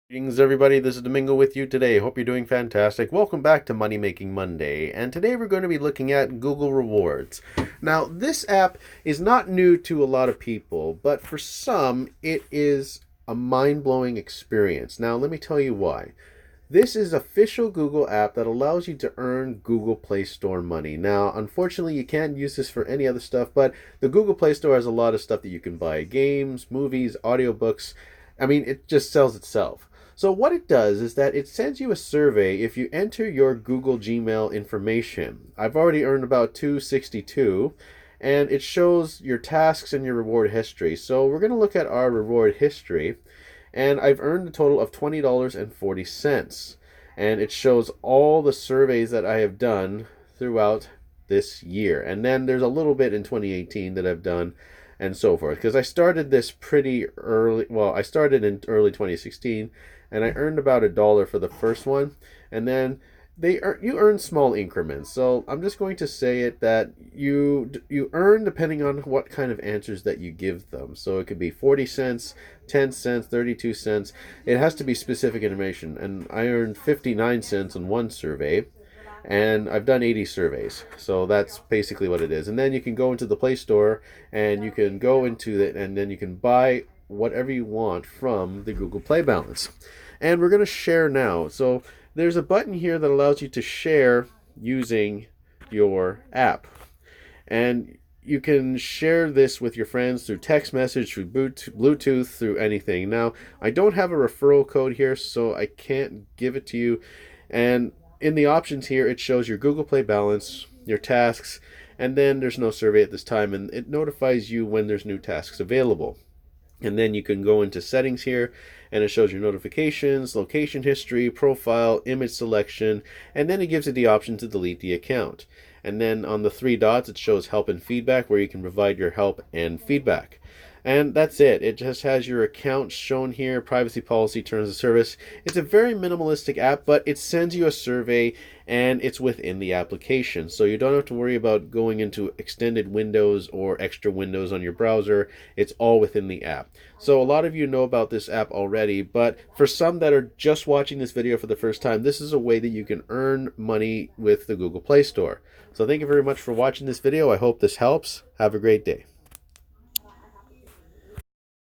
Greetings everybody, this is Domingo with you today. Hope you're doing fantastic. Welcome back to Money Making Monday. And today we're going to be looking at Google Rewards. Now, this app is not new to a lot of people, but for some, it is a mind-blowing experience. Now, let me tell you why. This is official Google app that allows you to earn Google Play Store money. Now, unfortunately, you can't use this for any other stuff, but the Google Play Store has a lot of stuff that you can buy. Games, movies, audiobooks. I mean, it just sells itself. So what it does is that it sends you a survey if you enter your Google Gmail information. I've already earned about 262, and it shows your tasks and your reward history. So we're going to look at our reward history, and I've earned a total of $20.40. And it shows all the surveys that I have done throughout this year. And then there's a little bit in 2018 that I've done and so forth. Because I started this pretty early, well, I started in early 2016, and I earned about $1 for the first one, and then you earn small increments. So I'm just going to say it that you earn depending on what kind of answers that you give them. So it could be 40 cents, 10 cents, 32 cents. It has to be specific information, and I earned 59 cents on one survey. And I've done 80 surveys. So that's basically what it is. And then you can go into the Play Store and you can go into it and then you can buy whatever you want from the Google Play balance. And we're going to share now. So there's a button here that allows you to share using your app. And you can share this with your friends through text message, through Bluetooth, through anything. Now, I don't have a referral code here, so I can't give it to you. And in the options here, it shows your Google Play balance, your tasks, and then there's no survey at this time, and it notifies you when there's new tasks available. And then you can go into settings here, and it shows your notifications, location history, profile, image selection, and then it gives you the option to delete the account. And then on the three dots, it shows help and feedback, where you can provide your help and feedback. And that's it. It just has your account shown here, privacy policy, terms of service. It's a very minimalistic app, but it sends you a survey and it's within the application. So you don't have to worry about going into extended windows or extra windows on your browser. It's all within the app. So a lot of you know about this app already, but for some that are just watching this video for the first time, this is a way that you can earn money with the Google Play Store. So thank you very much for watching this video. I hope this helps. Have a great day.